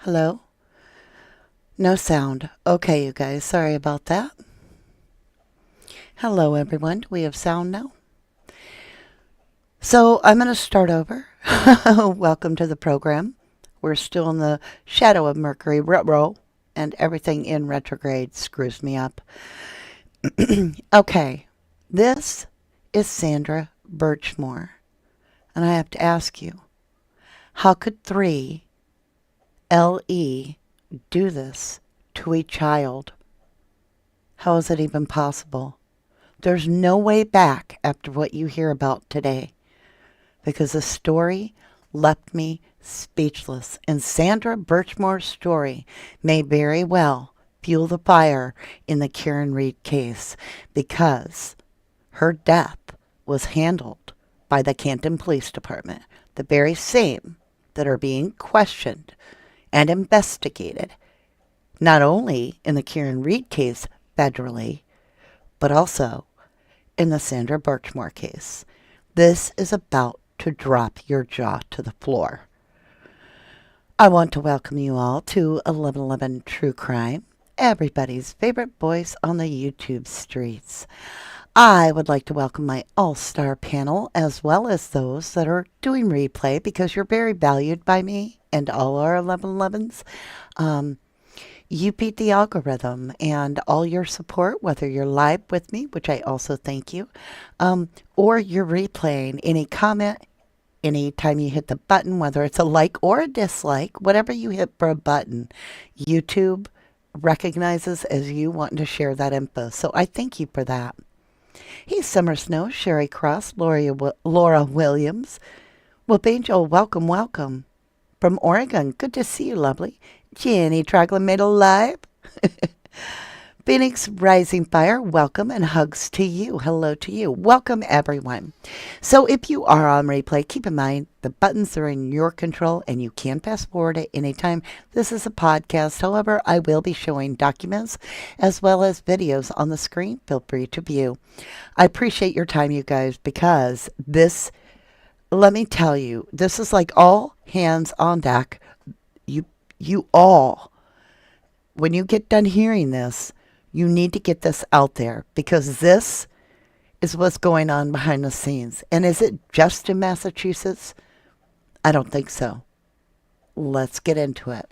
Hello? No sound. Okay, you guys, sorry about that. Hello, everyone. Do we have sound now? So I'm going to start over. Welcome to the program. We're still in the shadow of Mercury retro, and everything in retrograde screws me up. Okay, this is Sandra Birchmore, and I have to ask you, how could 3LE do this to a child? How is it even possible? There's no way back after what you hear about today because the story left me speechless. And Sandra Birchmore's story may very well fuel the fire in the Karen Reed case because her death was handled by the Canton Police Department, the very same that are being questioned and investigated, not only in the Karen Reed case federally, but also in the Sandra Birchmore case. This is about to drop your jaw to the floor. I want to welcome you all to 1111 True Crime, everybody's favorite voice on the YouTube streets. I would like to welcome my all-star panel as well as those that are doing replay because you're very valued by me and all our 1111s. You beat the algorithm and all your support, whether you're live with me, which I also thank you, or you're replaying any comment, anytime you hit the button, whether it's a like or a dislike, whatever you hit for a button, YouTube recognizes as you wanting to share that info. So I thank you for that. Hey, Summer Snow, Sherry Cross, Laura Williams. Well, Angel, welcome, welcome. From Oregon, good to see you, lovely. Jenny Traglin made alive. Phoenix Rising Fire, welcome and hugs to you. Hello to you. Welcome, everyone. So if you are on replay, keep in mind the buttons are in your control and you can fast forward at any time. This is a podcast. However, I will be showing documents as well as videos on the screen. Feel free to view. I appreciate your time, you guys, because this, let me tell you, this is like all hands on deck. You all, when you get done hearing this, you need to get this out there because this is what's going on behind the scenes. And is it just in Massachusetts? I don't think so. Let's get into it.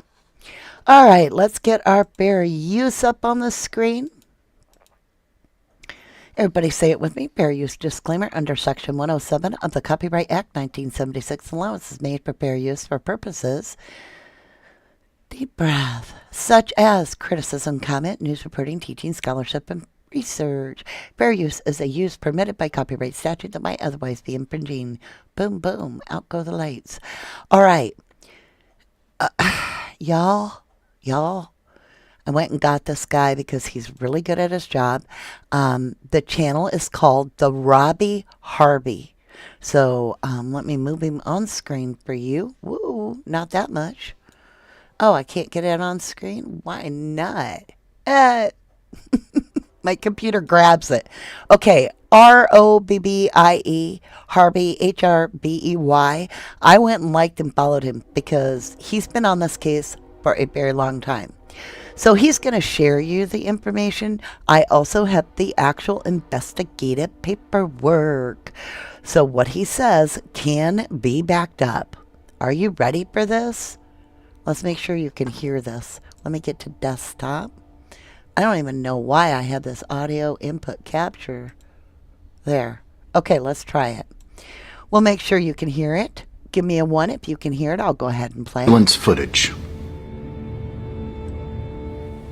All right, let's get our fair use up on the screen. Everybody say it with me. Fair use disclaimer under Section 107 of the Copyright Act 1976. Allowance is made for fair use for purposes. Deep breath, such as criticism, comment, news reporting, teaching, scholarship, and research. Fair use is a use permitted by copyright statute that might otherwise be infringing. Boom, boom, out go the lights. All right. Y'all, I went and got this guy because he's really good at his job. The channel is called The Robbie Harvey. So let me move him on screen for you. Woo, not that much. Oh, I can't get it on screen? Why not? My computer grabs it. Okay, Robbie, Harvey, Hrbey. I went and liked and followed him because he's been on this case for a very long time. So he's going to share you the information. I also have the actual investigative paperwork. So what he says can be backed up. Are you ready for this? Let's make sure you can hear this. Let me get to desktop. I don't even know why I have this audio input capture there. Okay, let's try it. We'll make sure you can hear it. Give me a 1 if you can hear it. I'll go ahead and play it. Footage.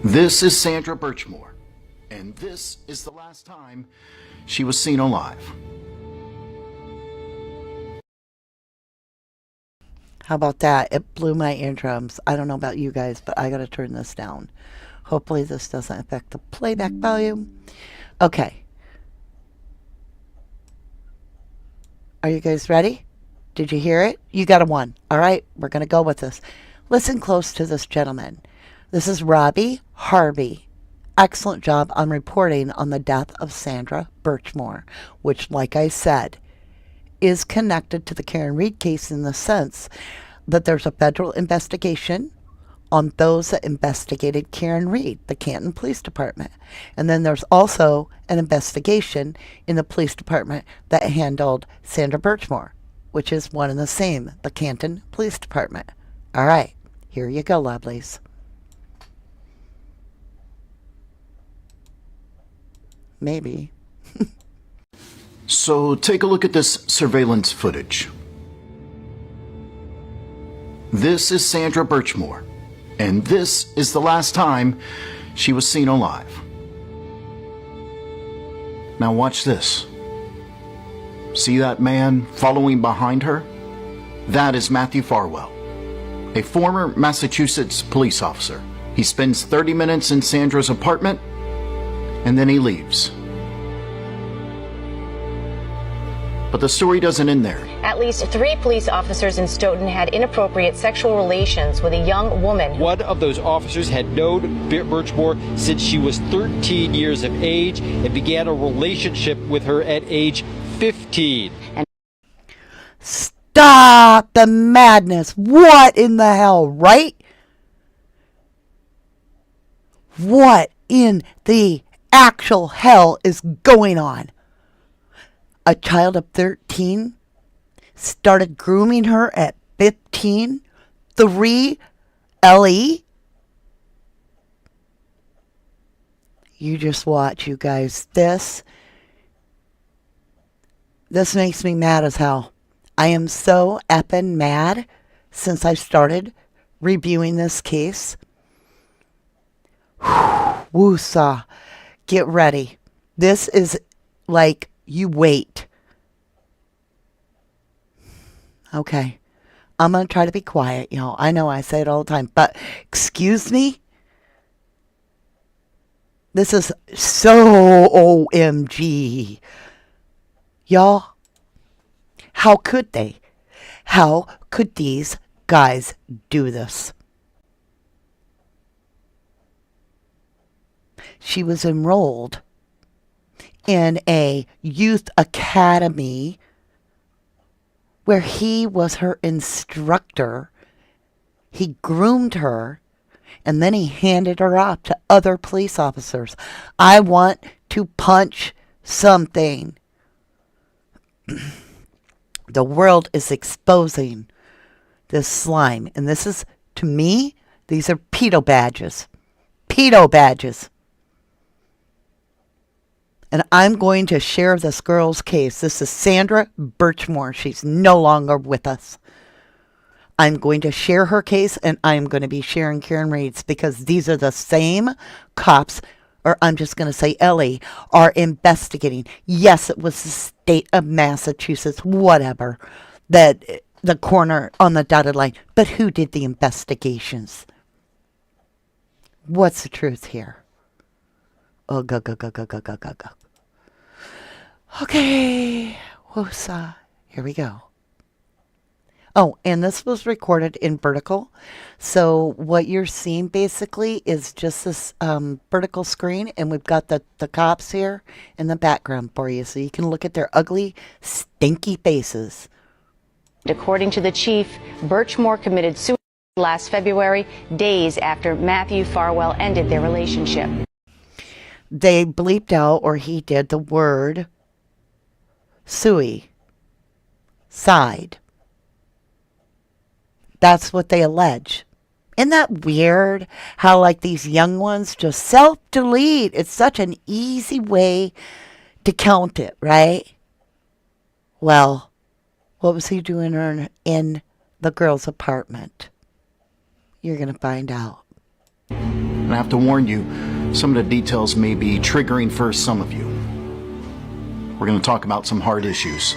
This is Sandra Birchmore, and this is the last time she was seen alive. How about that? It blew my eardrums. I don't know about you guys, but I got to turn this down. Hopefully this doesn't affect the playback volume. Okay. Are you guys ready? Did you hear it? You got a 1. All right, we're going to go with this. Listen close to this gentleman. This is Robbie Harvey. Excellent job on reporting on the death of Sandra Birchmore, which, like I said, is connected to the Karen Reed case in the sense that there's a federal investigation on those that investigated Karen Reed, the Canton Police Department. And then there's also an investigation in the police department that handled Sandra Birchmore, which is one and the same, the Canton Police Department. All right, here you go, lovelies. Maybe. So take a look at this surveillance footage. This is Sandra Birchmore, and this is the last time she was seen alive. Now watch this. See that man following behind her? That is Matthew Farwell, a former Massachusetts police officer. He spends 30 minutes in Sandra's apartment, and then he leaves. But the story doesn't end there. At least 3 police officers in Stoughton had inappropriate sexual relations with a young woman. One of those officers had known Birchmore since she was 13 years of age and began a relationship with her at age 15. Stop the madness. What in the hell, right? What in the actual hell is going on? A child of 13 started grooming her at 15? 3 LE? You just watch, you guys. This makes me mad as hell. I am so effing mad since I started reviewing this case. Woosah. Get ready. This is like, you wait. Okay. I'm going to try to be quiet, y'all. I know I say it all the time, but excuse me? This is so OMG. Y'all, how could they? How could these guys do this? She was enrolled in a youth academy where he was her instructor. He groomed her, and then he handed her off to other police officers. I want to punch something. The world is exposing this slime. And this is, to me, these are pedo badges. Pedo badges. And I'm going to share this girl's case. This is Sandra Birchmore. She's no longer with us. I'm going to share her case, and I'm going to be sharing Karen Reed's, because these are the same cops, or I'm just going to say Ellie, are investigating. Yes, it was the state of Massachusetts, whatever, that the coroner on the dotted line. But who did the investigations? What's the truth here? Oh, go. Okay. Woosah. Here we go. Oh, and this was recorded in vertical. So what you're seeing basically is just this vertical screen. And we've got the cops here in the background for you. So you can look at their ugly, stinky faces. According to the chief, Birchmore committed suicide last February, days after Matthew Farwell ended their relationship. They bleeped out, or he did, the word suicide. That's what they allege. Isn't that weird how, like, these young ones just self-delete? It's such an easy way to count it, right? Well, what was he doing in the girl's apartment? You're going to find out. And I have to warn you, some of the details may be triggering for some of you. We're going to talk about some hard issues,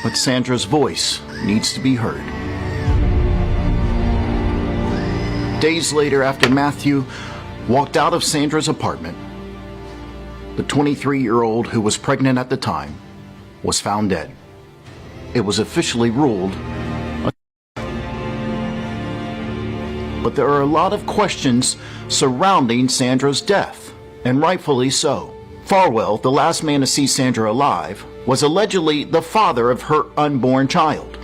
but Sandra's voice needs to be heard. Days later, after Matthew walked out of Sandra's apartment, the 23-year-old who was pregnant at the time was found dead. It was officially ruled a... But there are a lot of questions surrounding Sandra's death, and rightfully so. Farwell, the last man to see Sandra alive, was allegedly the father of her unborn child.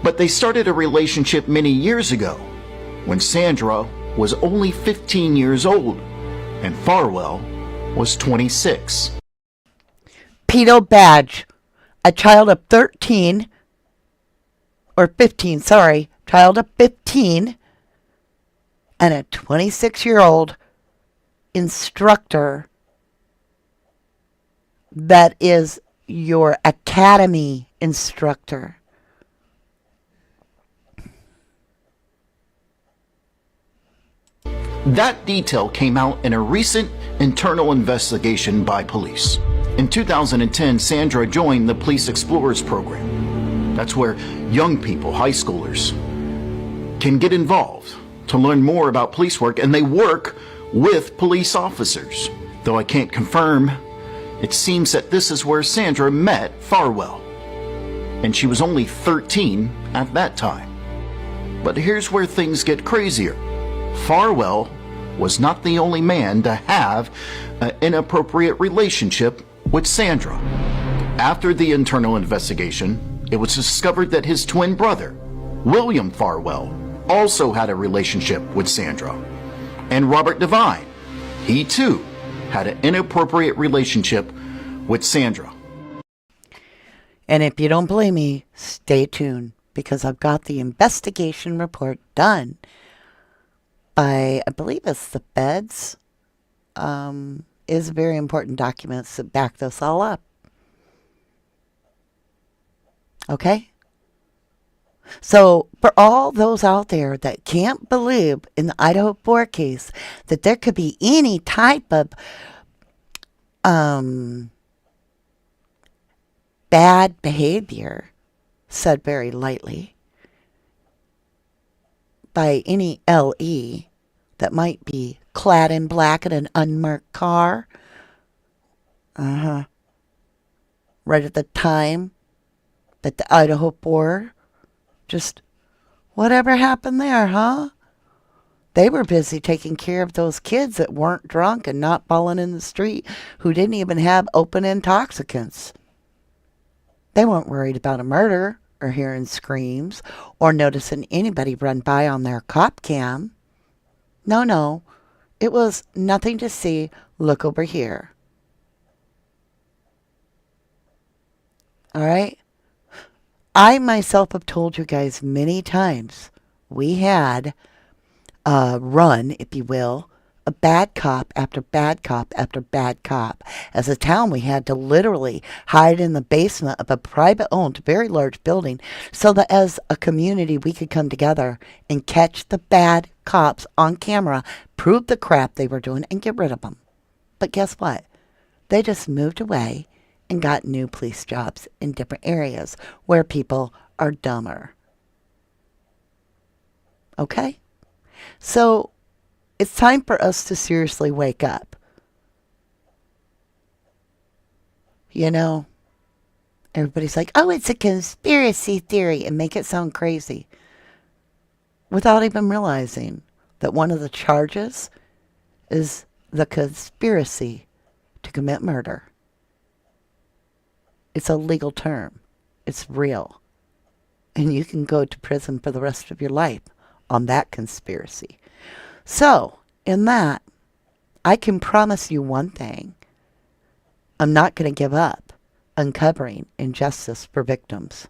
But they started a relationship many years ago, when Sandra was only 15 years old and Farwell was 26. Pedo badge. A child of 13, or 15, sorry, child of 15, and a 26-year-old instructor that is your academy instructor. That detail came out in a recent internal investigation by police. In 2010, Sandra joined the Police Explorers program. That's where young people, high schoolers, can get involved to learn more about police work, and they work with police officers. Though I can't confirm, it seems that this is where Sandra met Farwell, and she was only 13 at that time. But here's where things get crazier. Farwell was not the only man to have an inappropriate relationship with Sandra. After the internal investigation, it was discovered that his twin brother, William Farwell, also had a relationship with Sandra. And Robert Devine, he too had an inappropriate relationship with Sandra. And if you don't believe me, stay tuned, because I've got the investigation report done by, I believe it's the feds. Is very important documents that back this all up. Okay? So, for all those out there that can't believe in the Idaho 4 case that there could be any type of bad behavior, said very lightly, by any LE that might be clad in black in an unmarked car. Right at the time that the Idaho 4, just whatever happened there, huh? They were busy taking care of those kids that weren't drunk and not falling in the street, who didn't even have open intoxicants. They weren't worried about a murder or hearing screams or noticing anybody run by on their cop cam. No. It was nothing to see. Look over here. All right? I myself have told you guys many times, we had a run, if you will, a bad cop after bad cop after bad cop. As a town, we had to literally hide in the basement of a private-owned, very large building so that as a community we could come together and catch the bad cops on camera, prove the crap they were doing, and get rid of them. But guess what? They just moved away and got new police jobs in different areas where people are dumber. Okay? So, it's time for us to seriously wake up. You know, everybody's like, oh, it's a conspiracy theory, and make it sound crazy, without even realizing that one of the charges is the conspiracy to commit murder. It's a legal term. It's real. And you can go to prison for the rest of your life on that conspiracy. So, in that, I can promise you one thing. I'm not going to give up uncovering injustice for victims.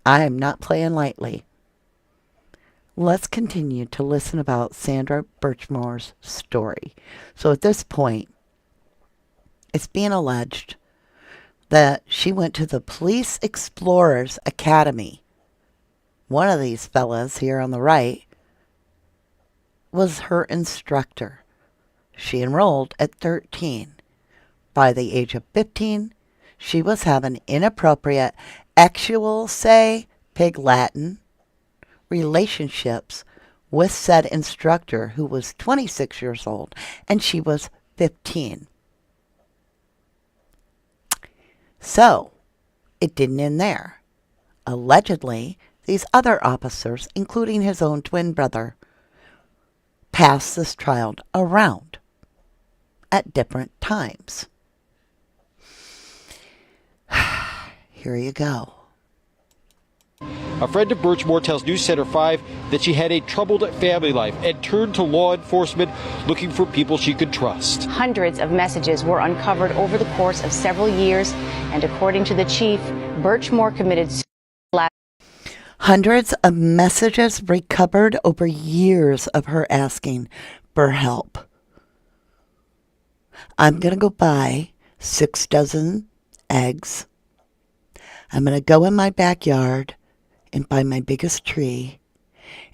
I am not playing lightly. Let's continue to listen about Sandra Birchmore'S story. So at this point, it's being alleged that she went to the Police Explorers Academy. One of these fellas here on the right was her instructor. She enrolled at 13. By the age of 15, she was having inappropriate, actual, say, pig Latin relationships with said instructor, who was 26 years old, and she was 15. So, it didn't end there. Allegedly, these other officers, including his own twin brother, passed this child around at different times. Here you go. A friend of Birchmore tells News Center 5 that she had a troubled family life and turned to law enforcement looking for people she could trust. Hundreds of messages were uncovered over the course of several years, and according to the chief, Birchmore committed suicide last. Hundreds of messages recovered over years of her asking for help. I'm going to go buy 6 dozen eggs. I'm going to go in my backyard and buy my biggest tree,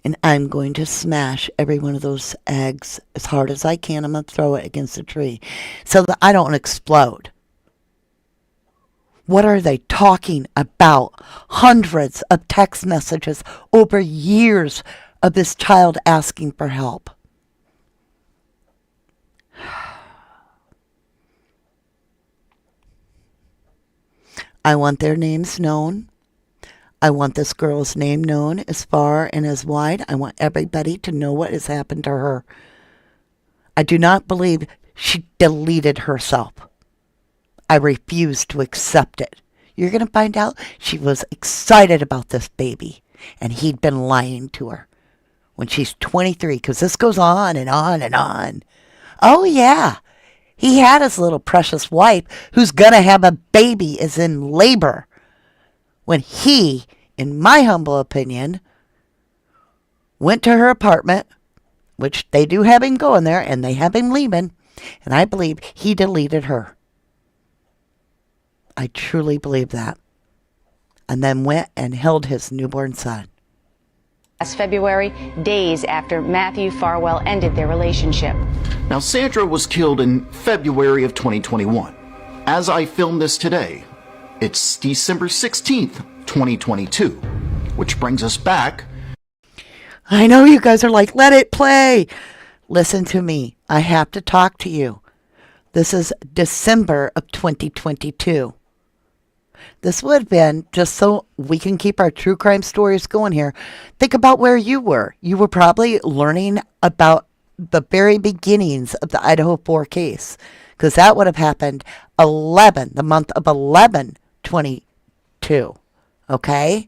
and I'm going to smash every one of those eggs as hard as I can. I'm going to throw it against the tree so that I don't explode. What are they talking about? Hundreds of text messages over years of this child asking for help. I want their names known. I want this girl's name known as far and as wide. I want everybody to know what has happened to her. I do not believe she deleted herself. I refuse to accept it. You're going to find out she was excited about this baby, and he'd been lying to her when she's 23, because this goes on and on and on. Oh, yeah. He had his little precious wife who's going to have a baby, is in labor, when he, in my humble opinion, went to her apartment, which they do have him going there, and they have him leaving, and I believe he deleted her. I truly believe that. And then went and held his newborn son. Last February, days after Matthew Farwell ended their relationship. Now, Sandra was killed in February of 2021. As I film this today, it's December 16th, 2022, which brings us back. I know you guys are like, let it play. Listen to me. I have to talk to you. This is December of 2022. This would have been, just so we can keep our true crime stories going here, think about where you were. You were probably learning about the very beginnings of the Idaho 4 case, because that would have happened the month of 11/22. Okay?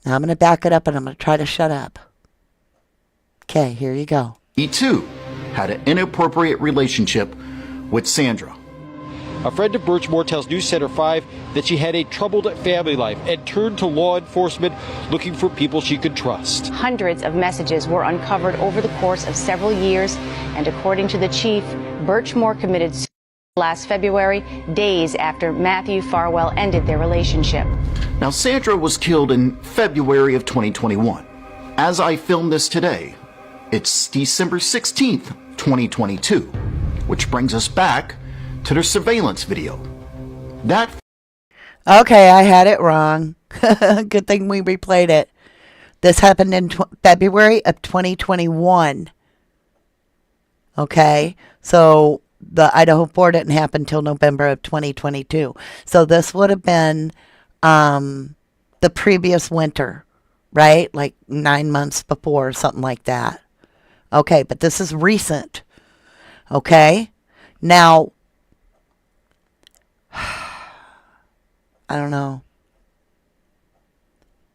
Now I'm going to back it up and I'm going to try to shut up. Okay, here you go. He too had an inappropriate relationship with Sandra. A friend of Birchmore tells News Center 5 that she had a troubled family life and turned to law enforcement looking for people she could trust. Hundreds of messages were uncovered over the course of several years, and according to the chief, Birchmore committed suicide last February, days after Matthew Farwell ended their relationship. Now, Sandra was killed in February of 2021. As I film this today, it's December 16th, 2022, which brings us back to the surveillance video. Okay, I had it wrong. Good thing we replayed it. This happened in February of 2021. Okay, so the Idaho 4 didn't happen until November of 2022. So this would have been the previous winter, right? Like 9 months before or something like that. Okay, but this is recent. Okay, now, I don't know.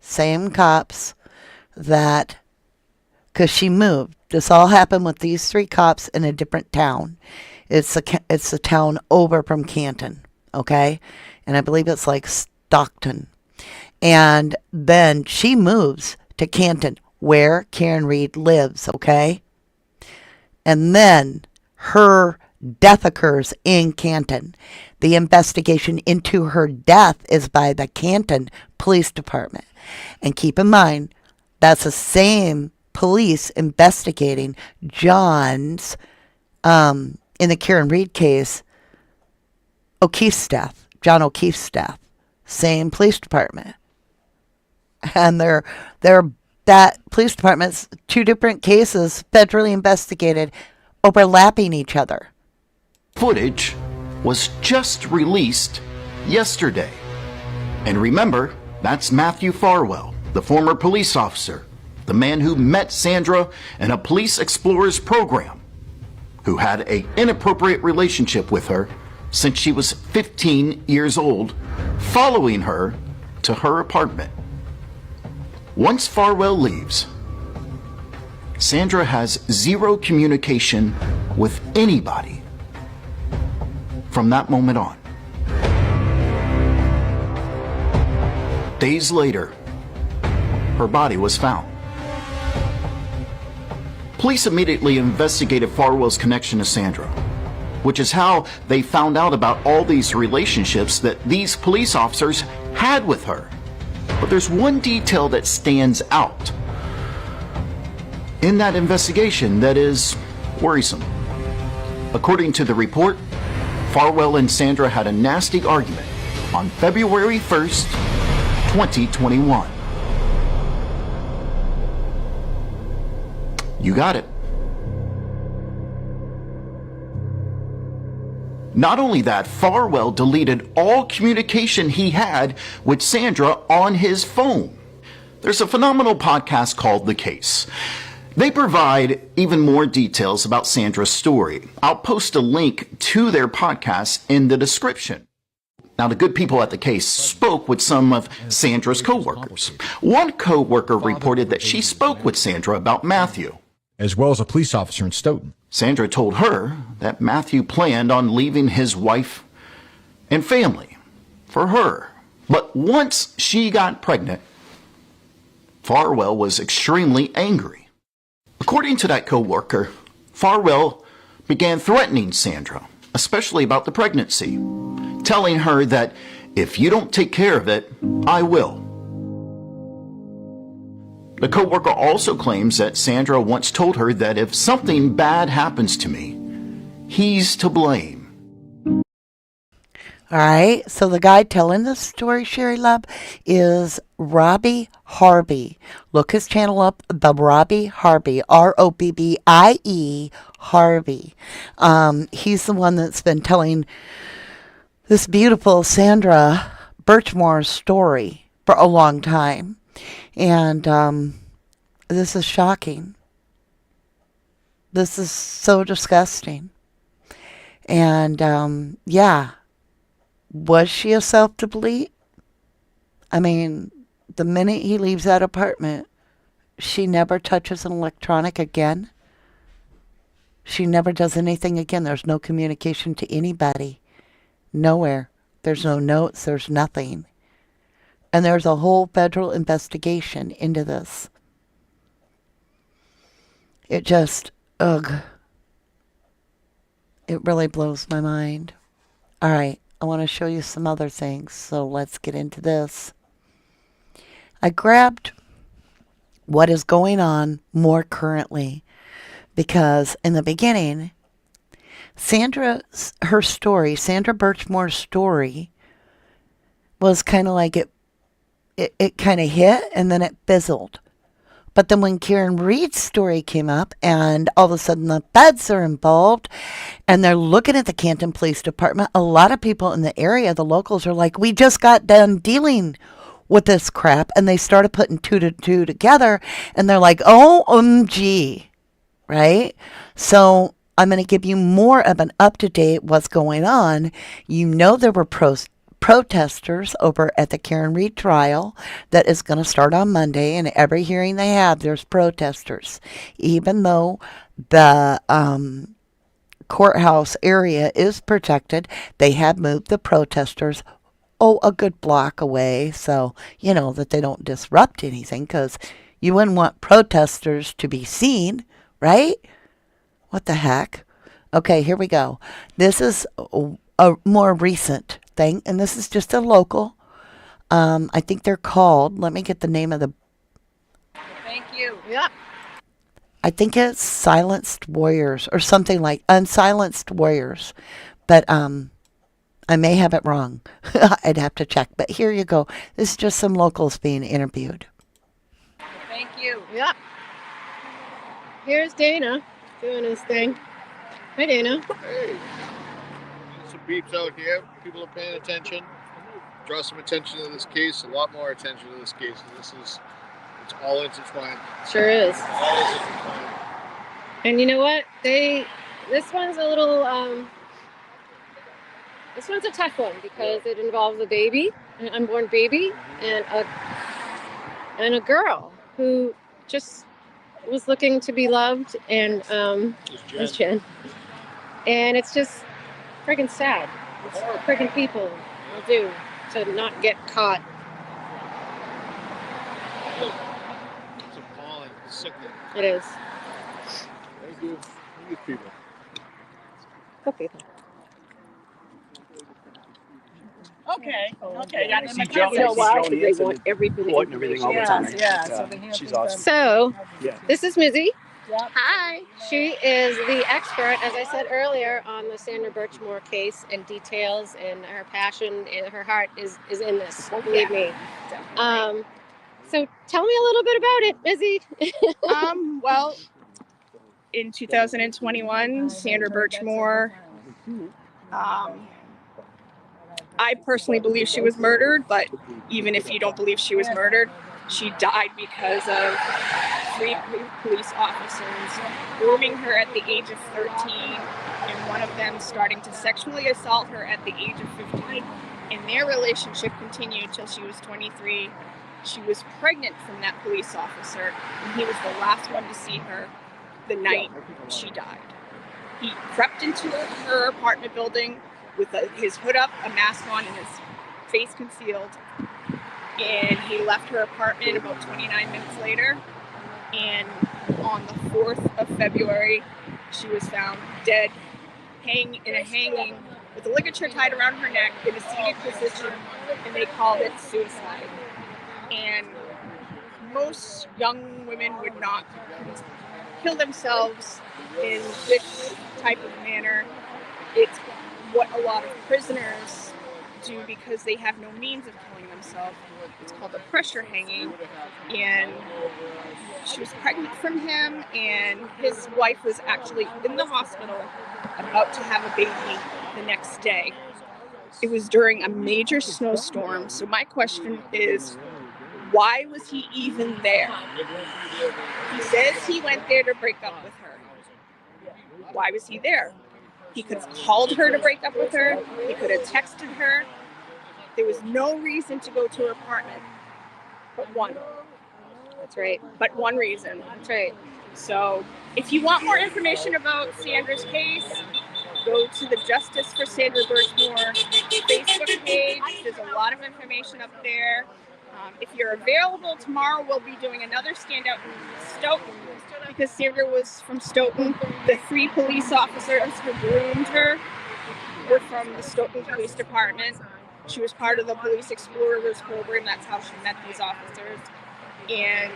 Same cops that, because she moved. This all happened with these 3 cops in a different town. It's a town over from Canton, okay? And I believe it's like Stockton. And then she moves to Canton, where Karen Reed lives, okay? And then her death occurs in Canton. The investigation into her death is by the Canton Police Department. And keep in mind, that's the same police investigating John's, in the Karen Reed case, O'Keefe's death, John O'Keefe's death. Same police department. And that police department's 2 different cases, federally investigated, overlapping each other. Footage was just released yesterday. And remember, that's Matthew Farwell, the former police officer, the man who met Sandra in a Police Explorers program, who had an inappropriate relationship with her since she was 15 years old, following her to her apartment. Once Farwell leaves, Sandra has zero communication with anybody from that moment on. Days later, her body was found. Police immediately investigated Farwell's connection to Sandra, which is how they found out about all these relationships that these police officers had with her. But there's one detail that stands out in that investigation that is worrisome. According to the report, Farwell and Sandra had a nasty argument on February 1st, 2021. You got it. Not only that, Farwell deleted all communication he had with Sandra on his phone. There's a phenomenal podcast called The Case. They provide even more details about Sandra's story. I'll post a link to their podcast in the description. Now, the good people at The Case spoke with some of Sandra's co-workers. One co-worker reported that she spoke with Sandra about Matthew, as well as a police officer in Stoughton. Sandra told her that Matthew planned on leaving his wife and family for her. But once she got pregnant, Farwell was extremely angry. According to that co-worker, Farwell began threatening Sandra, especially about the pregnancy, telling her that if you don't take care of it, I will. The co-worker also claims that Sandra once told her that if something bad happens to me, he's to blame. All right, so the guy telling this story, Sherry Love, is Robbie Harvey. Look his channel up, the Robbie Harvey, Robbie Harvey. He's the one that's been telling this beautiful Sandra Birchmore'S story for a long time. And this is shocking. This is so disgusting. And yeah, was she a self-delete? I mean, the minute he leaves that apartment, she never touches an electronic again. She never does anything again. There's no communication to anybody. Nowhere. There's no notes. There's nothing. And there's a whole federal investigation into this. It just, ugh. It really blows my mind. All right, I want to show you some other things, so let's get into this. I grabbed what is going on more currently because in the beginning, Sandra Birchmore'S story was kind of like it kind of hit and then it fizzled. But then when Karen Reed's story came up and all of a sudden the feds are involved and they're looking at the Canton Police Department, a lot of people in the area, the locals, are like, we just got done dealing with this crap. And they started putting two to two together and they're like, OMG, right? So I'm going to give you more of an up-to-date what's going on. You know there were protesters over at the Karen Reed trial that is going to start on Monday, and every hearing they have, there's protesters. Even though the courthouse area is protected, they have moved the protesters a good block away, so you know that they don't disrupt anything, because you wouldn't want protesters to be seen, right? What the heck? Okay, here we go. This is a more recent thing, and this is just a local. I think they're called, let me get the name of the... Thank you. Yeah. I think it's Silenced Warriors or something like Unsilenced Warriors. But I may have it wrong. I'd have to check. But here you go. This is just some locals being interviewed. Thank you. Yeah. Here's Dana doing his thing. Hi, Dana. Hey, some peeps out here. People are paying attention. Draw some attention to this case. A lot more attention to this case. It's all intertwined. Sure is. All is intertwined. And you know what? This one's a little, this one's a tough one because it involves a baby. an unborn baby, and a girl who just was looking to be loved, and it was Jen. And it's just friggin' sad. It's friggin' people will do to not get caught. It's appalling. It's sickening. It is. Thank you. Thank you, people. Go people. Okay. Yeah, See, Joe, You know see why? Joni They Anson want every bit of court and everything all the information. time. Yeah, so they have She's to- awesome. So, Yeah. this is Mizzy. Yep. Hi. She is the expert, as I said earlier, on the Sandra Birchmore case and details, and her passion and her heart is in this. Believe me. So tell me a little bit about it, Mizzy. Well, in 2021, Sandra Birchmore, I personally believe she was murdered, but even if you don't believe she was murdered, she died because of 3 police officers grooming her at the age of 13, and one of them starting to sexually assault her at the age of 15. And their relationship continued till she was 23. She was pregnant from that police officer, and he was the last one to see her the night she died. He crept into her apartment building with his hood up, a mask on, and his face concealed. And he left her apartment about 29 minutes later. And on the 4th of February, she was found dead, hanging with a ligature tied around her neck in a seated position, and they called it suicide. And most young women would not kill themselves in this type of manner. It's what a lot of prisoners do because they have no means of killing themselves. It's called a pressure hanging, and she was pregnant from him, and his wife was actually in the hospital about to have a baby the next day. It was during a major snowstorm, so my question is, why was he even there? He says he went there to break up with her. Why was he there? He could have called her to break up with her. He could have texted her. There was no reason to go to her apartment but one. That's right. But one reason. That's right. So if you want more information about Sandra's case, go to the Justice for Sandra Birchmore Facebook page. There's a lot of information up there. If you're available tomorrow, we'll be doing another standout in Stoughton because Sandra was from Stoughton. The 3 police officers who groomed her were from the Stoughton Police Department. She was part of the Police Explorers program. That's how she met these officers. And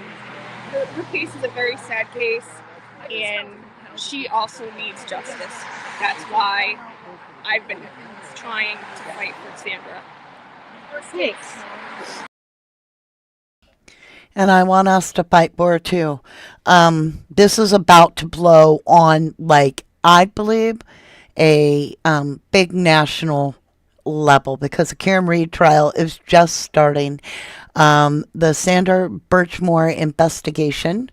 her case is a very sad case, and she also needs justice. That's why I've been trying to fight for Sandra. Thanks. And I want us to fight for it too. This is about to blow on, like, I believe, a big national level because the Karen Reed trial is just starting. The Sandra Birchmore investigation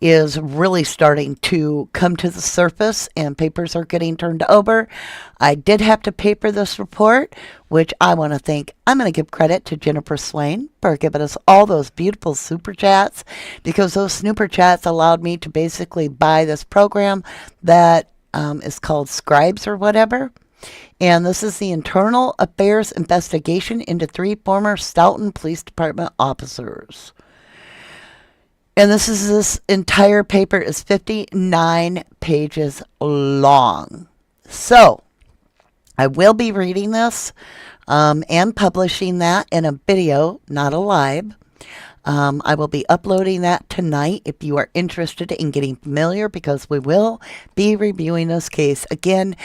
is really starting to come to the surface, and papers are getting turned over. I did have to paper this report, which I'm going to give credit to Jennifer Swain for giving us all those beautiful super chats, because those super chats allowed me to basically buy this program that is called Scribes or whatever. And this is the internal affairs investigation into 3 former Stoughton Police Department officers. And this entire paper is 59 pages long. So I will be reading this and publishing that in a video, not a live. I will be uploading that tonight if you are interested in getting familiar, because we will be reviewing this case. Again,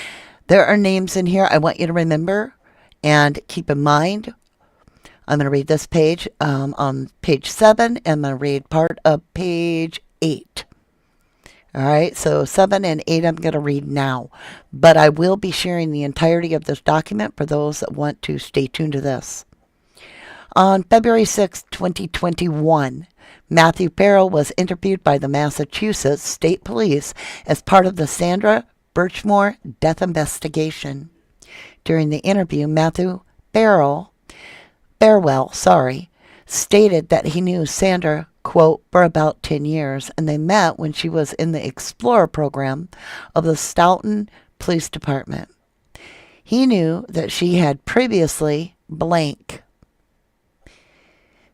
there are names in here I want you to remember and keep in mind. I'm going to read this page on page 7, and I'm going to read part of page 8. All right, so 7 and 8 I'm going to read now. But I will be sharing the entirety of this document for those that want to stay tuned to this. On February 6, 2021, Matthew Farrell was interviewed by the Massachusetts State Police as part of the Sandra Birchmore death investigation. During the interview, Matthew Farrell Farewell, stated that he knew Sandra, quote, for about 10 years, and they met when she was in the Explorer program of the Stoughton Police Department. He knew that she had previously blank.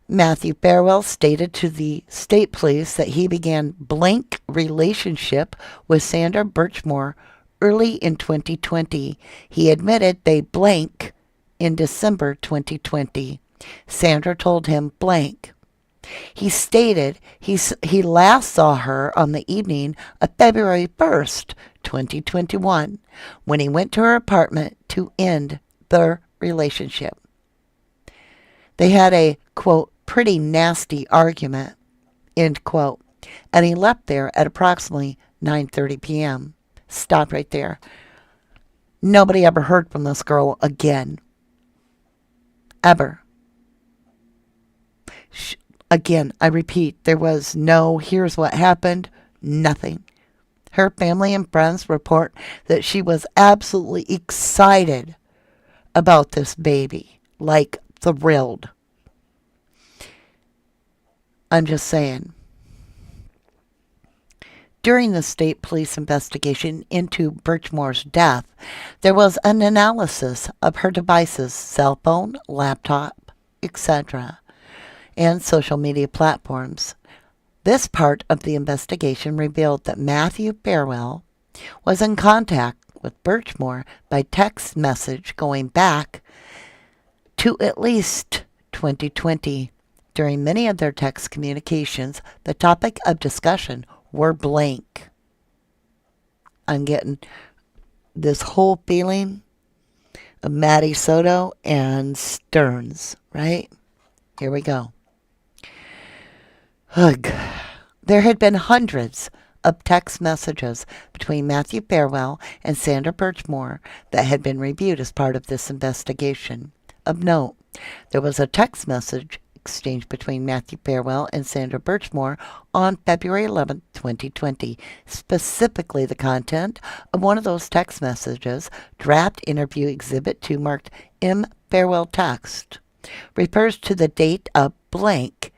Matthew Farewell stated to the state police that he began blank relationship with Sandra Birchmore early in 2020. He admitted they blank in December 2020. Sandra told him blank. He stated he last saw her on the evening of February 1st, 2021, when he went to her apartment to end their relationship. They had a, quote, pretty nasty argument, end quote, and he left there at approximately 9:30 p.m. Stop right there. Nobody ever heard from this girl again. Ever. Again, I repeat, there was no, here's what happened, nothing. Her family and friends report that she was absolutely excited about this baby, like thrilled. I'm just saying. During the state police investigation into Birchmore's death, there was an analysis of her devices, cell phone, laptop, etc., and social media platforms. This part of the investigation revealed that Matthew Farewell was in contact with Birchmore by text message going back to at least 2020. During many of their text communications, the topic of discussion were blank. I'm getting this whole feeling of Maddie Soto and Stearns, right? Here we go. Ugh. There had been hundreds of text messages between Matthew Farewell and Sandra Birchmore that had been reviewed as part of this investigation. Of note, there was a text message exchange between Matthew Farewell and Sandra Birchmore on February 11, 2020. Specifically, the content of one of those text messages, draft interview exhibit 2 marked M. Farewell text, refers to the date of blank.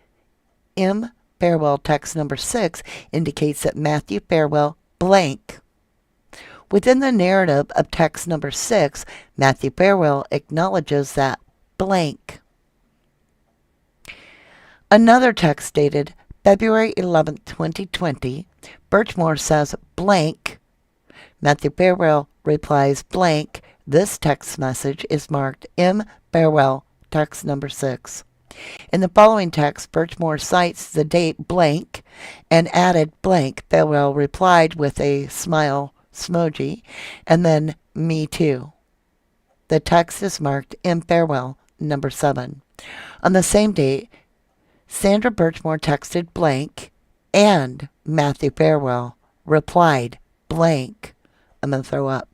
M. Farewell text number 6 indicates that Matthew Farewell blank. Within the narrative of text number 6, Matthew Farewell acknowledges that blank. Another text dated February 11, 2020, Birchmore says blank. Matthew Farewell replies blank. This text message is marked M. Farewell, text number 6. In the following text, Birchmore cites the date blank and added blank. Farewell replied with a smile smoji and then me too. The text is marked M. Farewell, number 7. On the same date, Sandra Birchmore texted blank and Matthew Farewell replied blank. I'm going to throw up.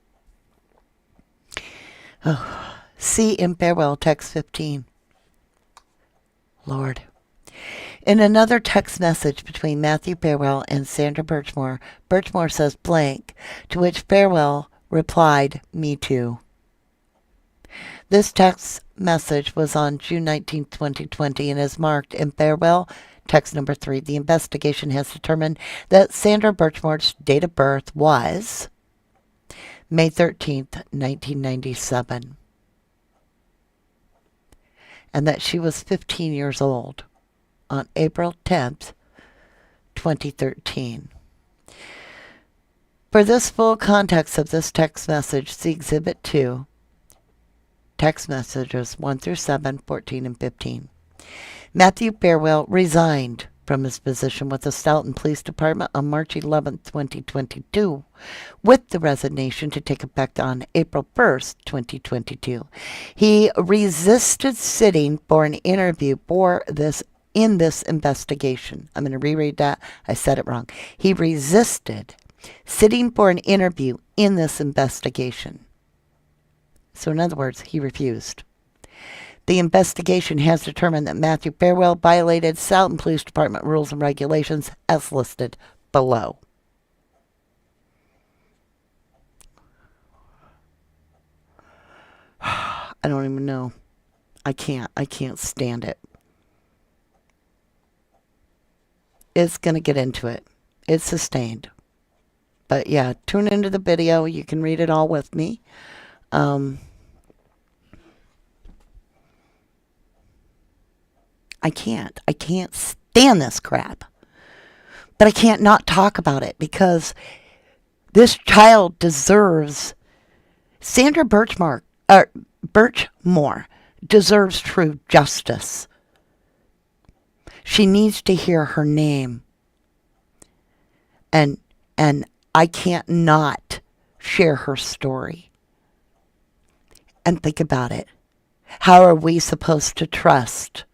Oh. See M. Farewell, text 15. Lord. In another text message between Matthew Farewell and Sandra Birchmore, Birchmore says blank, to which Farewell replied, me too. This text message was on June 19, 2020 and is marked in Farewell, text number 3. The investigation has determined that Sandra Birchmore's date of birth was May 13th, 1997. And that she was 15 years old on April 10th, 2013. For this full context of this text message, see Exhibit 2, text messages 1 through 7, 14, and 15. Matthew Farewell resigned from his position with the Stoughton Police Department on March 11, 2022, with the resignation to take effect on April 1st, 2022. He resisted sitting for an interview in this investigation. I'm going to reread that. I said it wrong. He resisted sitting for an interview in this investigation. So in other words, he refused. The investigation has determined that Matthew Farewell violated Stoughton Police Department rules and regulations as listed below. I don't even know. I can't stand it. It's going to get into it. It's sustained. But yeah, tune into the video. You can read it all with me. I can't stand this crap. But I can't not talk about it because this child deserves, Sandra Birchmore deserves true justice. She needs to hear her name. And I can't not share her story. And think about it. How are we supposed to trust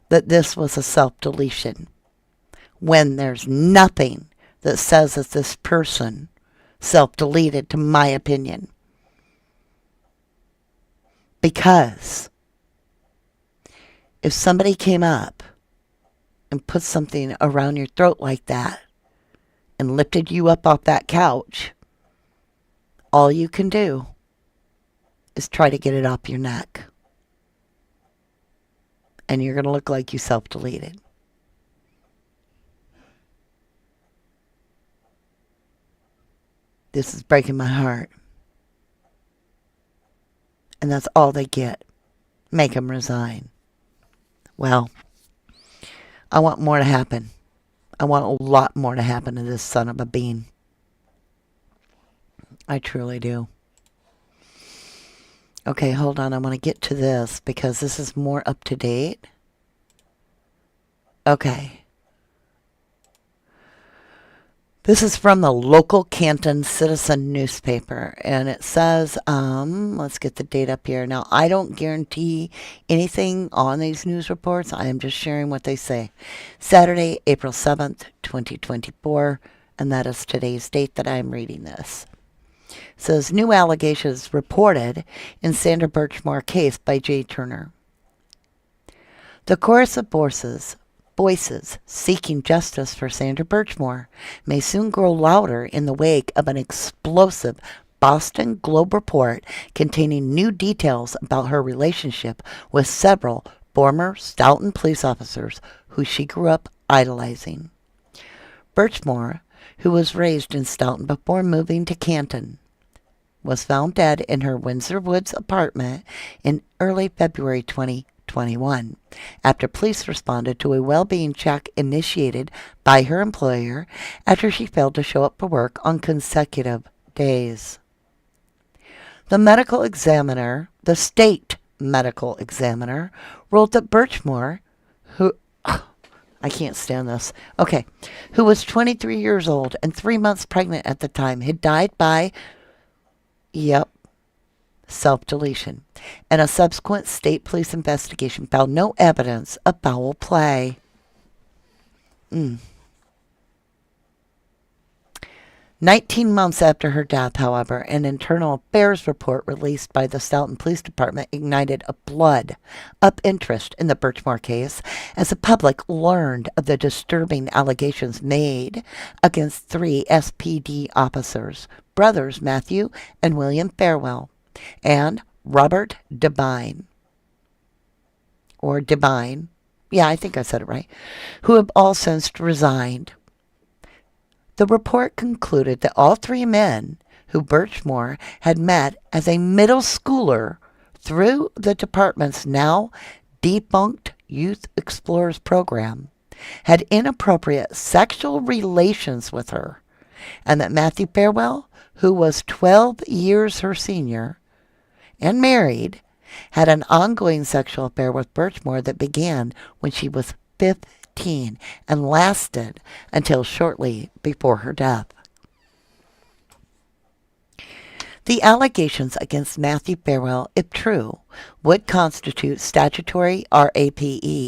that this was a self-deletion when there's nothing that says that this person self-deleted, to my opinion? Because if somebody came up and put something around your throat like that and lifted you up off that couch, all you can do is try to get it off your neck. And you're going to look like you self-deleted. This is breaking my heart. And that's all they get. Make them resign. Well, I want more to happen. I want a lot more to happen to this son of a bean. I truly do. Okay, hold on. I want to get to this because this is more up to date. Okay. This is from the local Canton Citizen newspaper, and it says, let's get the date up here. Now, I don't guarantee anything on these news reports. I am just sharing what they say. Saturday, April 7th, 2024, and that is today's date that I am reading this. It says, new allegations reported in Sandra Birchmore case by Jay Turner. The chorus of voices seeking justice for Sandra Birchmore may soon grow louder in the wake of an explosive Boston Globe report containing new details about her relationship with several former Stoughton police officers who she grew up idolizing. Birchmore, who was raised in Stoughton before moving to Canton, was found dead in her Windsor Woods apartment in early February 2021 after police responded to a well-being check initiated by her employer after she failed to show up for work on consecutive days. The state medical examiner, ruled that Birchmore, who I can't stand this. Okay, who was 23 years old and 3 months pregnant at the time, had died by, self-deletion, and a subsequent state police investigation found no evidence of foul play. 19 months after her death, however, an internal affairs report released by the Stoughton Police Department ignited a blood-up interest in the Birchmore case as the public learned of the disturbing allegations made against 3 SPD officers, brothers Matthew and William Farwell, and Robert Devine, I think I said it right, who have all since resigned. The report concluded that all 3 men who Birchmore had met as a middle schooler through the department's now defunct Youth Explorers program had inappropriate sexual relations with her, and that Matthew Farwell, who was 12 years her senior and married, had an ongoing sexual affair with Birchmore that began when she was 15 and lasted until shortly before her death. The allegations against Matthew Farwell, if true, would constitute statutory RAPE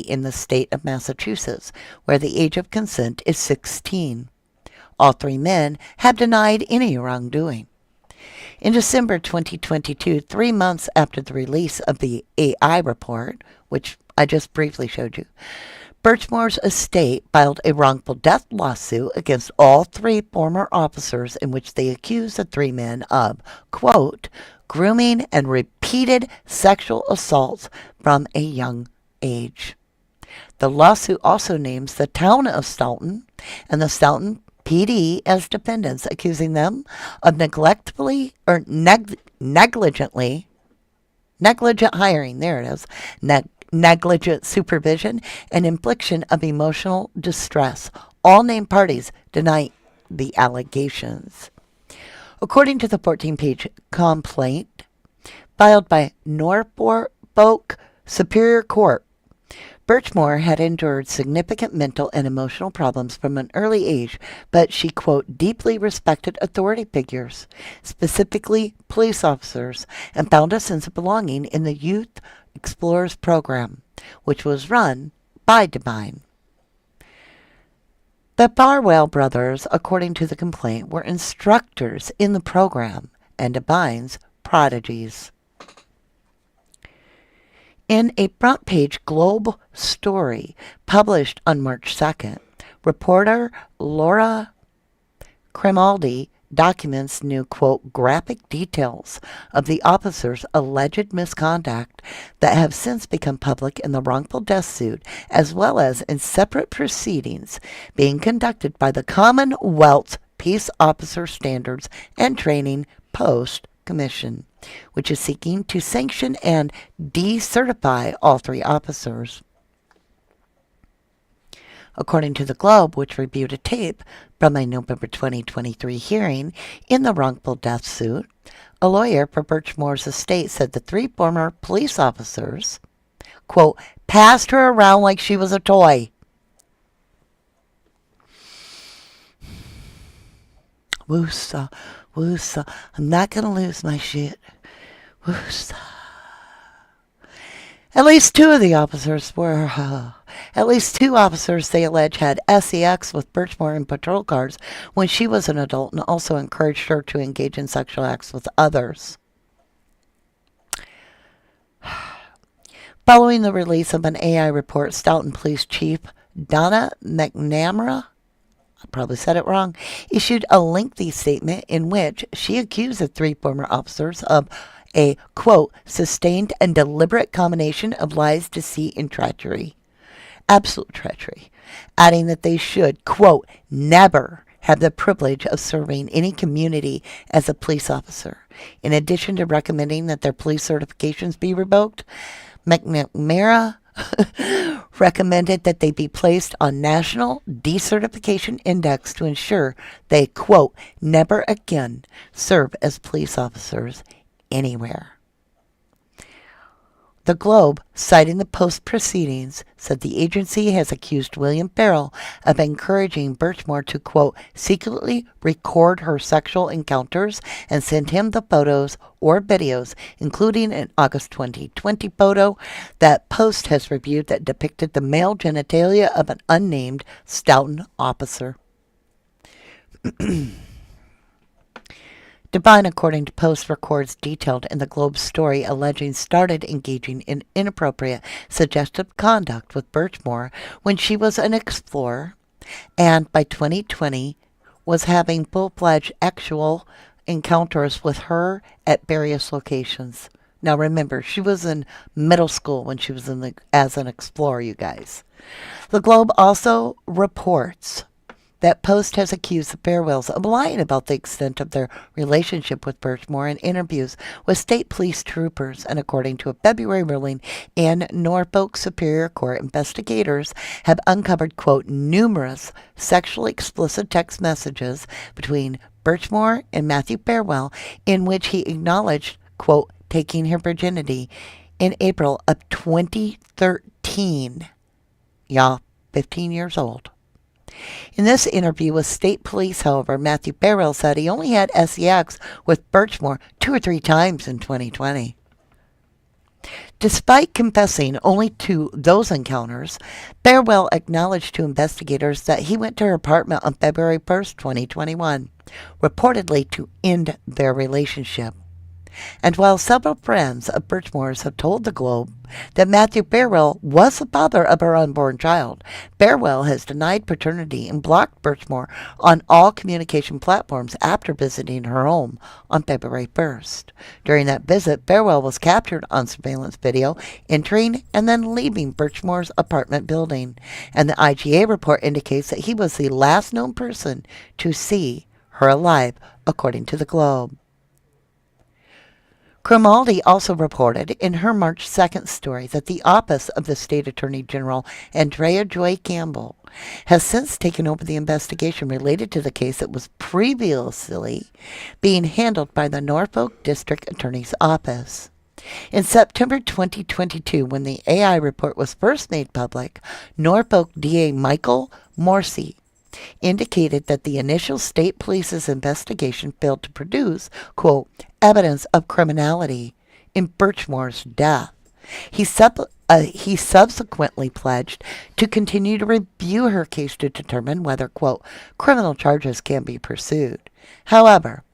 in the state of Massachusetts, where the age of consent is 16. All 3 men have denied any wrongdoing. In December 2022, 3 months after the release of the AI report, which I just briefly showed you, Birchmore's estate filed a wrongful death lawsuit against all three former officers in which they accused the three men of, quote, grooming and repeated sexual assaults from a young age. The lawsuit also names the town of Stoughton and the Stoughton PD as defendants, accusing them of negligent hiring, there it is, negligent supervision, and infliction of emotional distress. All named parties deny the allegations. According to the 14-page complaint filed by Norfolk Superior Court, Birchmore had endured significant mental and emotional problems from an early age, but she, quote, deeply respected authority figures, specifically police officers, and found a sense of belonging in the Youth Explorers program, which was run by Devine. The Farwell brothers, according to the complaint, were instructors in the program and Devine's prodigies. In a front-page Globe story published on March 2nd, reporter Laura Cremaldi documents new, quote, graphic details of the officers' alleged misconduct that have since become public in the wrongful death suit, as well as in separate proceedings being conducted by the Commonwealth Peace Officer Standards and Training Post Commission, which is seeking to sanction and decertify all three officers. According to the Globe, which reviewed a tape from a November 2023 hearing in the wrongful death suit, a lawyer for Birchmore's estate said the three former police officers, quote, passed her around like she was a toy. Woosa, woosa, I'm not going to lose my shit. Woosa. At least two officers, they allege, had sex with Birchmore in patrol cars when she was an adult and also encouraged her to engage in sexual acts with others. Following the release of an AI report, Stoughton Police Chief Donna McNamara, I probably said it wrong, issued a lengthy statement in which she accused the three former officers of a, quote, sustained and deliberate combination of lies, deceit, and treachery. Absolute treachery. Adding that they should, quote, never have the privilege of serving any community as a police officer. In addition to recommending that their police certifications be revoked, McNamara recommended that they be placed on National Decertification Index to ensure they, quote, never again serve as police officers anywhere. The Globe, citing the Post proceedings, said the agency has accused William Farrell of encouraging Birchmore to, quote, secretly record her sexual encounters and send him the photos or videos, including an August 2020 photo that Post has reviewed that depicted the male genitalia of an unnamed Stoughton officer. Devine, according to Post, records detailed in the Globe story alleging started engaging in inappropriate, suggestive conduct with Birchmore when she was an explorer, and by 2020 was having full-fledged actual encounters with her at various locations. Now remember, she was in middle school when she was as an explorer, you guys. The Globe also reports that Post has accused the Farwells of lying about the extent of their relationship with Birchmore in interviews with state police troopers, and according to a February ruling in Norfolk Superior Court, investigators have uncovered, quote, numerous sexually explicit text messages between Birchmore and Matthew Farwell in which he acknowledged, quote, taking her virginity in April of 2013. Y'all, 15 years old. In this interview with state police, however, Matthew Farrell said he only had sex with Birchmore 2 or 3 times in 2020. Despite confessing only to those encounters, Farwell acknowledged to investigators that he went to her apartment on February 1st, 2021, reportedly to end their relationship. And while several friends of Birchmore's have told the Globe that Matthew Farwell was the father of her unborn child, Farwell has denied paternity and blocked Birchmore on all communication platforms after visiting her home on February 1st. During that visit, Farwell was captured on surveillance video entering and then leaving Birchmore's apartment building, and the IGA report indicates that he was the last known person to see her alive, according to the Globe. Grimaldi also reported in her March 2nd story that the office of the State Attorney General, Andrea Joy Campbell, has since taken over the investigation related to the case that was previously being handled by the Norfolk District Attorney's Office. In September 2022, when the AI report was first made public, Norfolk DA Michael Morsi indicated that the initial state police's investigation failed to produce, quote, evidence of criminality in Birchmore's death. He subsequently pledged to continue to review her case to determine whether, quote, criminal charges can be pursued. However,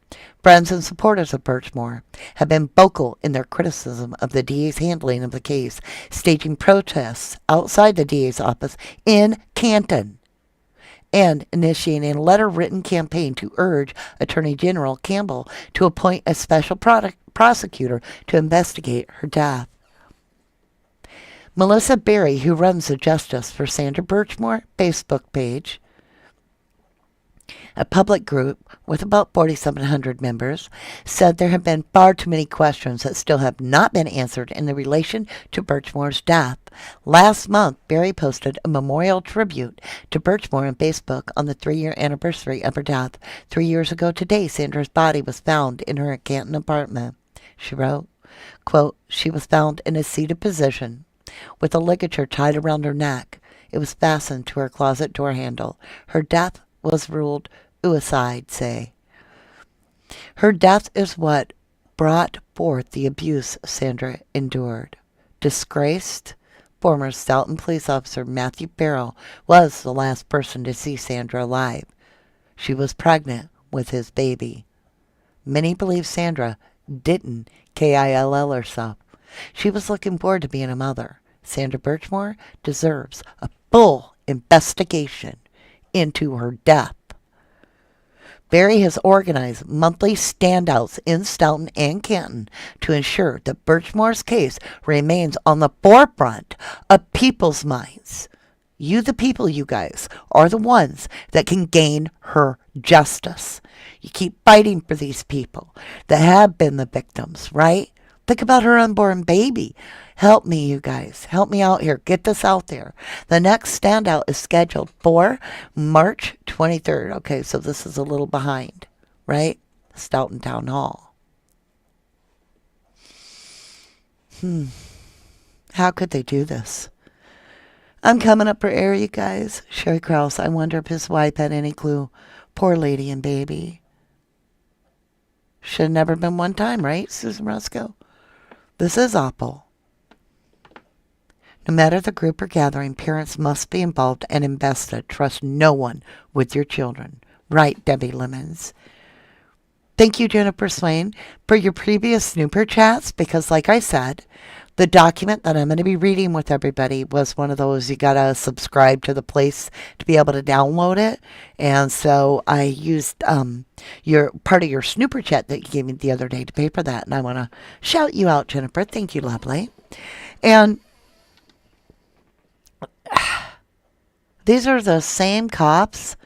friends and supporters of Birchmore have been vocal in their criticism of the DA's handling of the case, staging protests outside the DA's office in Canton, and initiating a letter-written campaign to urge Attorney General Campbell to appoint a special prosecutor to investigate her death. Melissa Berry, who runs the Justice for Sandra Birchmore Facebook page, a public group with about 4,700 members, said there have been far too many questions that still have not been answered in the relation to Birchmore's death. Last month, Berry posted a memorial tribute to Birchmore on Facebook on the 3-year anniversary of her death. 3 years ago today, Sandra's body was found in her Canton apartment. She wrote, quote, she was found in a seated position with a ligature tied around her neck. It was fastened to her closet door handle. Her death was ruled suicide, say. Her death is what brought forth the abuse Sandra endured. Disgraced, former Stoughton police officer Matthew Farrell was the last person to see Sandra alive. She was pregnant with his baby. Many believe Sandra didn't kill herself. She was looking forward to being a mother. Sandra Birchmore deserves a full investigation into her death. Berry has organized monthly standouts in Stoughton and Canton to ensure that Birchmore's case remains on the forefront of people's minds. You, the people, you guys, are the ones that can gain her justice. You keep fighting for these people that have been the victims, right? Think about her unborn baby. Help me, you guys. Help me out here. Get this out there. The next standout is scheduled for March 23rd. Okay, so this is a little behind, right? Stoughton Town Hall. How could they do this? I'm coming up for air, you guys. Sherry Krause, I wonder if his wife had any clue. Poor lady and baby. Should have never been one time, right, Susan Roscoe? This is awful. No matter the group or gathering, parents must be involved and invested. Trust no one with your children. Right, Debbie Lemons. Thank you, Jennifer Swain, for your previous snooper chats, because like I said, the document that I'm going to be reading with everybody was one of those you got to subscribe to the place to be able to download it. And so I used your part of your snooper chat that you gave me the other day to pay for that. And I want to shout you out, Jennifer. Thank you, lovely. And these are the same cops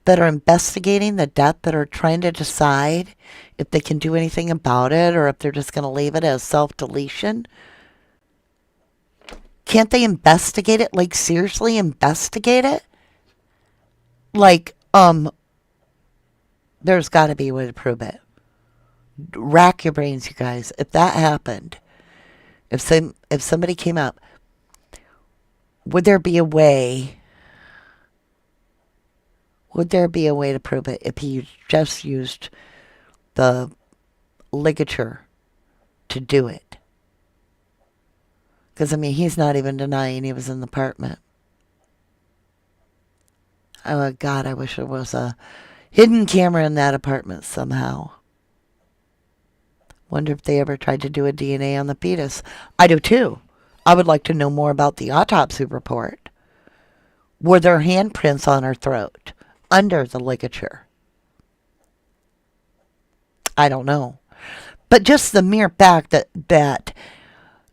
that are investigating the death that are trying to decide if they can do anything about it or if they're just going to leave it as self-deletion. Can't they investigate it? Like, seriously investigate it? Like, there's got to be a way to prove it. Rack your brains, you guys. If that happened, if somebody came up, would there be a way... Would there be a way to prove it if he just used the ligature to do it? Because, I mean, he's not even denying he was in the apartment. Oh, God, I wish there was a hidden camera in that apartment somehow. Wonder if they ever tried to do a DNA on the fetus. I do too. I would like to know more about the autopsy report. Were there handprints on her throat, under the ligature? I don't know. But just the mere fact that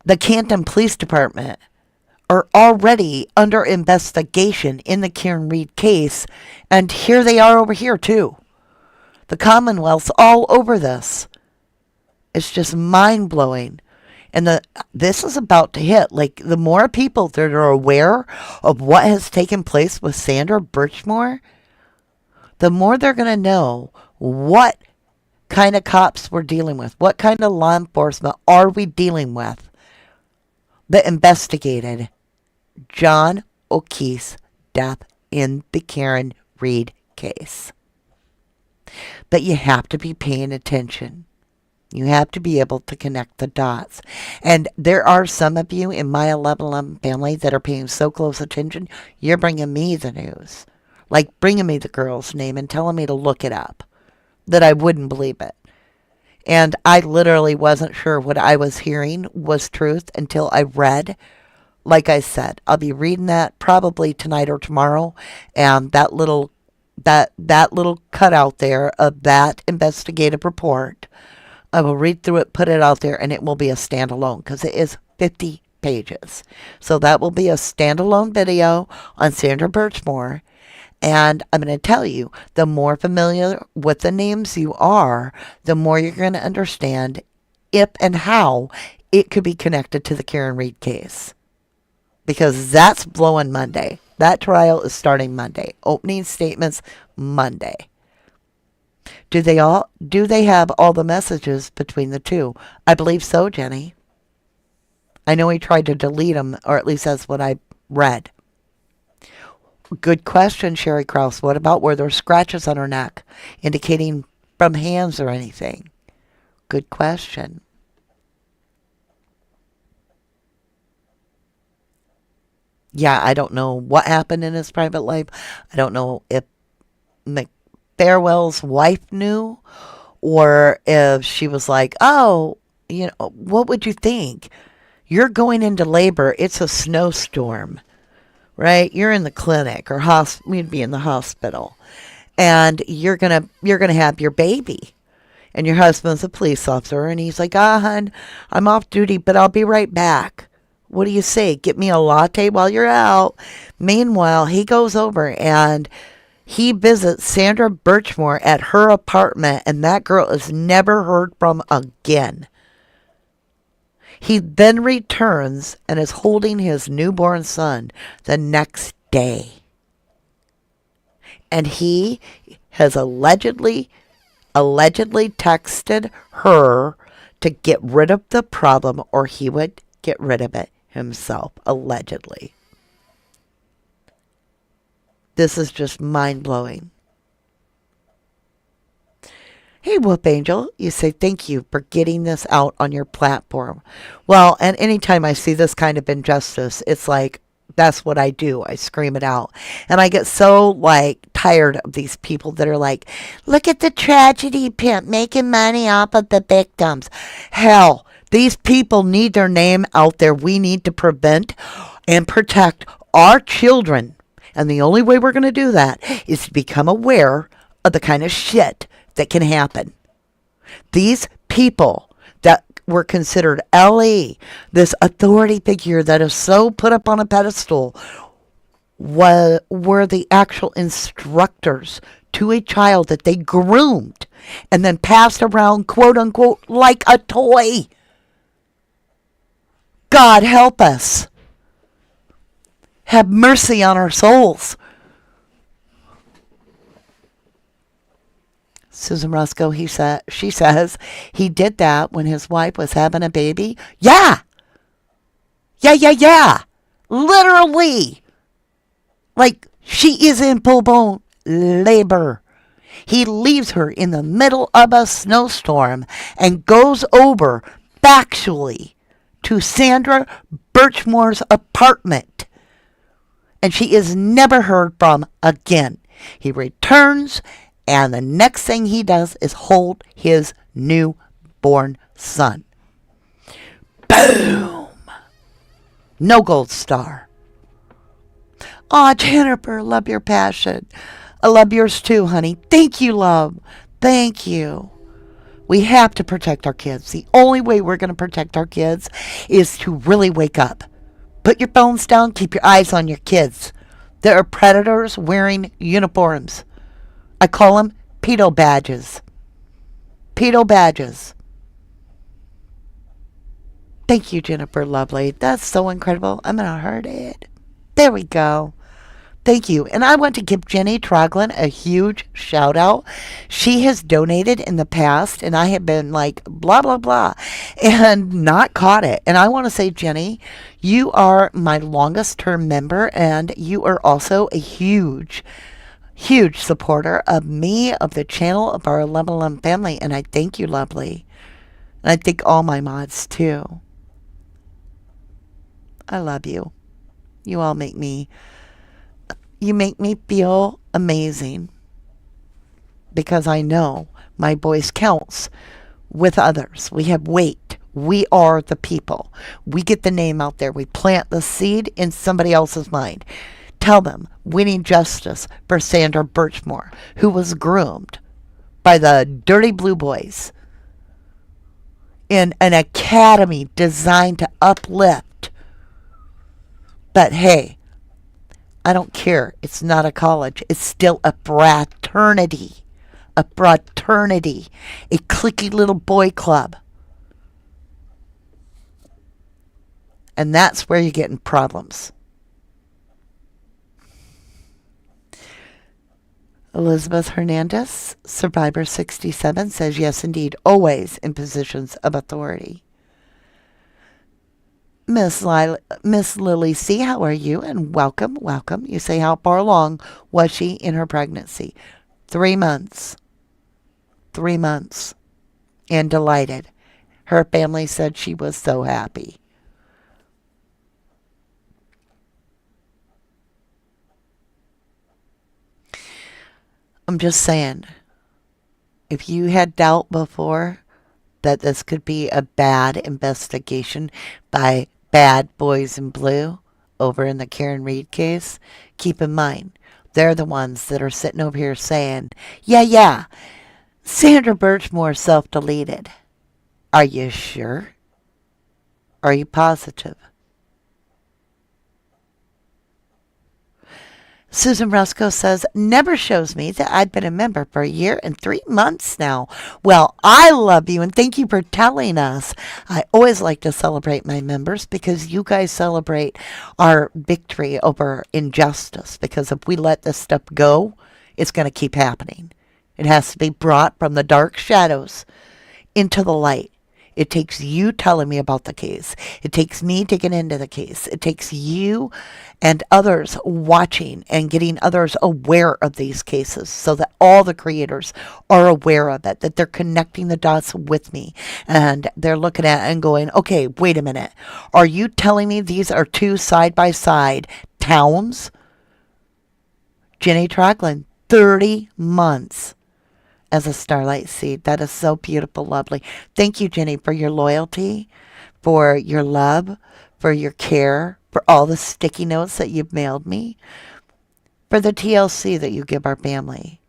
the Canton Police Department are already under investigation in the Karen Reed case, and here they are over here too. The Commonwealth's all over this. It's just mind-blowing. And this is about to hit. Like, the more people that are aware of what has taken place with Sandra Birchmore, the more they're going to know what kind of cops we're dealing with. What kind of law enforcement are we dealing with that investigated John O'Keefe's death in the Karen Reed case. But you have to be paying attention. You have to be able to connect the dots. And there are some of you in my 1111 family that are paying so close attention, you're bringing me the news. Like bringing me the girl's name and telling me to look it up. That I wouldn't believe it. And I literally wasn't sure what I was hearing was truth until I read. Like I said, I'll be reading that probably tonight or tomorrow. And that little cutout there of that investigative report, I will read through it, put it out there, and it will be a standalone because it is 50 pages. So that will be a standalone video on Sandra Birchmore. And I'm going to tell you, the more familiar with the names you are, the more you're going to understand if and how it could be connected to the Karen Reed case. Because that's blowing Monday. That trial is starting Monday. Opening statements Monday. Do they have all the messages between the two? I believe so, Jenny. I know he tried to delete them, or at least that's what I read. Good question, Sherry Krause. What about were there scratches on her neck, indicating from hands or anything? Good question. Yeah, I don't know what happened in his private life. I don't know if McFarwell's wife knew, or if she was like, oh, what would you think? You're going into labor. It's a snowstorm. Right? You're in the clinic or you'd be in the hospital, and you're gonna have your baby, and your husband's a police officer, and he's like, hon, I'm off duty, but I'll be right back. What do you say? Get me a latte while you're out. Meanwhile, he goes over and he visits Sandra Birchmore at her apartment, and that girl is never heard from again. He then returns and is holding his newborn son the next day. And he has allegedly texted her to get rid of the problem, or he would get rid of it himself, allegedly. This is just mind-blowing. Hey, Whoop Angel, you say thank you for getting this out on your platform. Well, and anytime I see this kind of injustice, it's like, that's what I do. I scream it out. And I get so, tired of these people that are like, look at the tragedy pimp making money off of the victims. Hell, these people need their name out there. We need to prevent and protect our children. And the only way we're going to do that is to become aware of the kind of shit that can happen. These people that were considered LE, this authority figure that is so put up on a pedestal, were the actual instructors to a child that they groomed and then passed around, quote unquote, like a toy. God help us. Have mercy on our souls. Susan Roscoe, she says he did that when his wife was having a baby. Yeah. Literally. Like, she is in full-blown labor. He leaves her in the middle of a snowstorm and goes over factually to Sandra Birchmore's apartment. And she is never heard from again. He returns, and the next thing he does is hold his newborn son. Boom! No gold star. Aw, Jennifer, love your passion. I love yours too, honey. Thank you, love. Thank you. We have to protect our kids. The only way we're going to protect our kids is to really wake up. Put your phones down. Keep your eyes on your kids. There are predators wearing uniforms. I call them pedo badges. Pedo badges. Thank you, Jennifer Lovely. That's so incredible. I'm going to heart it. There we go. Thank you. And I want to give Jenny Troglin a huge shout out. She has donated in the past, and I have been like, blah, blah, blah, and not caught it. And I want to say, Jenny, you are my longest term member, and you are also a huge supporter of me, of the channel, of our 1111 family. And I thank you, lovely. And I thank all my mods, too. I love you. You all make me feel amazing because I know my voice counts with others. We have weight. We are the people. We get the name out there. We plant the seed in somebody else's mind. Tell them we need justice for Sandra Birchmore, who was groomed by the dirty blue boys in an academy designed to uplift. But hey, I don't care. It's not a college. It's still a fraternity. A fraternity. A cliquey little boy club. And that's where you get in problems. Elizabeth Hernandez, Survivor 67, says, yes, indeed, always in positions of authority. Miss Lily C., how are you? And welcome. You say, how far along was she in her pregnancy? 3 months. 3 months. And delighted. Her family said she was so happy. I'm just saying, if you had doubt before that this could be a bad investigation by Bad Boys in Blue over in the Karen Reed case, keep in mind, they're the ones that are sitting over here saying, yeah, Sandra Birchmore self-deleted. Are you sure? Are you positive? Susan Rusco says, never shows me that I've been a member for a year and 3 months now. Well, I love you and thank you for telling us. I always like to celebrate my members because you guys celebrate our victory over injustice. Because if we let this stuff go, it's going to keep happening. It has to be brought from the dark shadows into the light. It takes you telling me about the case. It takes me digging into the case. It takes you and others watching and getting others aware of these cases so that all the creators are aware of it, that they're connecting the dots with me and they're looking at it and going, okay, wait a minute. Are you telling me these are two side-by-side towns? Jenny Troglin, 30 months. As a starlight seed. That is so beautiful, lovely. Thank you, Jenny, for your loyalty, for your love, for your care, for all the sticky notes that you've mailed me, for the TLC that you give our family,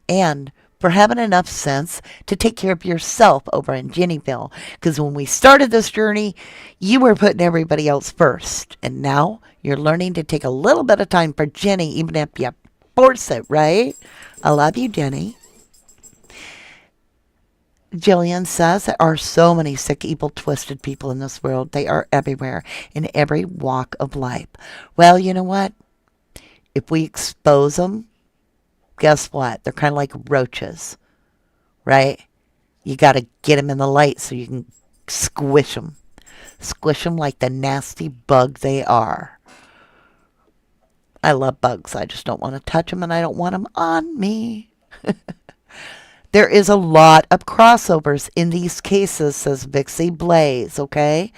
and for having enough sense to take care of yourself over in Jennyville. Because when we started this journey, you were putting everybody else first. And now you're learning to take a little bit of time for Jenny, even if you force it, right? I love you, Jenny. Jillian says there are so many sick, evil, twisted people in this world. They are everywhere, in every walk of life. Well, you know what? If we expose them, guess what? They're kind of like roaches, right? You got to get them in the light so you can squish them. Squish them like the nasty bug they are. I love bugs. I just don't want to touch them, and I don't want them on me. There is a lot of crossovers in these cases, says Vixie Blaze, okay?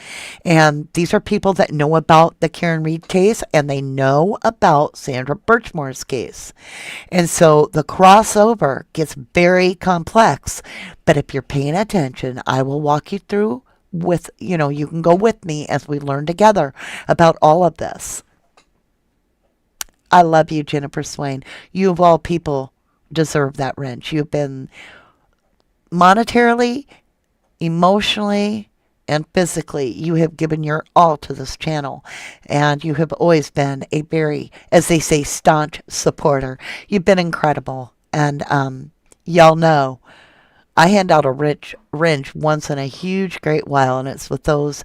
And these are people that know about the Karen Reed case and they know about Sandra Birchmore'S case. And so the crossover gets very complex. But if you're paying attention, I will walk you through with, you can go with me as we learn together about all of this. I love you, Jennifer Swain. You of all people deserve that wrench. You've been monetarily, emotionally, and physically, you have given your all to this channel. And you have always been a very, as they say, staunch supporter. You've been incredible. And y'all know I hand out a wrench once in a huge, great while. And it's with those,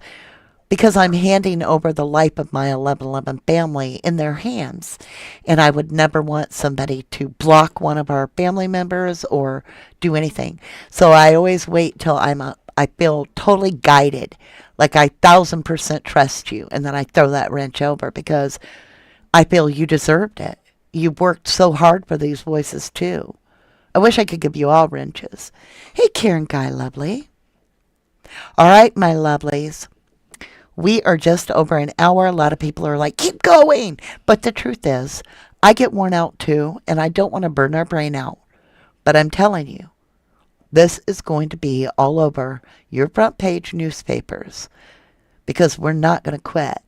because I'm handing over the life of my 1111 family in their hands. And I would never want somebody to block one of our family members or do anything. So I always wait till I feel totally guided, like I 1000% trust you. And then I throw that wrench over because I feel you deserved it. You worked so hard for these voices too. I wish I could give you all wrenches. Hey, Karen Guy Lovely. All right, my lovelies. We are just over an hour. A lot of people are like, keep going. But the truth is, I get worn out too, and I don't want to burn our brain out. But I'm telling you, this is going to be all over your front page newspapers because we're not going to quit.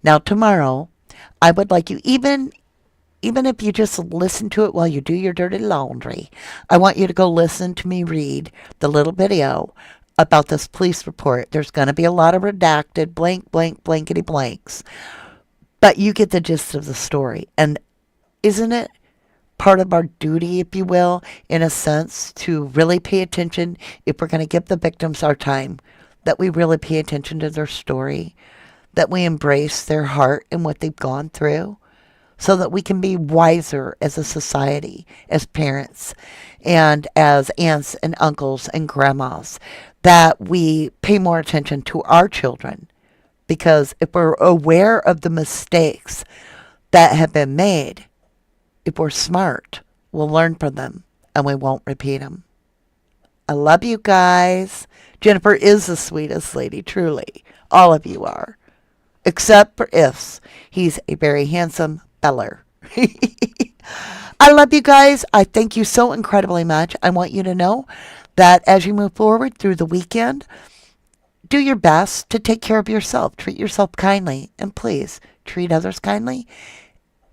Now, tomorrow, I would like you, even if you just listen to it while you do your dirty laundry, I want you to go listen to me read the little video about this police report. There's going to be a lot of redacted, blankety blanks. But you get the gist of the story. And isn't it part of our duty, if you will, in a sense, to really pay attention if we're going to give the victims our time, that we really pay attention to their story, that we embrace their heart and what they've gone through, so that we can be wiser as a society, as parents, and as aunts and uncles and grandmas, that we pay more attention to our children. Because if we're aware of the mistakes that have been made, if we're smart, we'll learn from them and we won't repeat them. I love you guys. Jennifer is the sweetest lady, truly. All of you are. Except for Ifs. He's a very handsome feller. I love you guys. I thank you so incredibly much. I want you to know that as you move forward through the weekend, do your best to take care of yourself. Treat yourself kindly. And please, treat others kindly.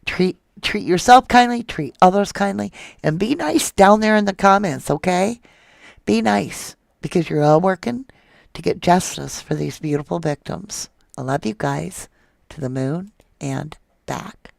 Treat yourself kindly. Treat others kindly. And be nice down there in the comments, okay? Be nice. Because you're all working to get justice for these beautiful victims. I love you guys. To the moon and back.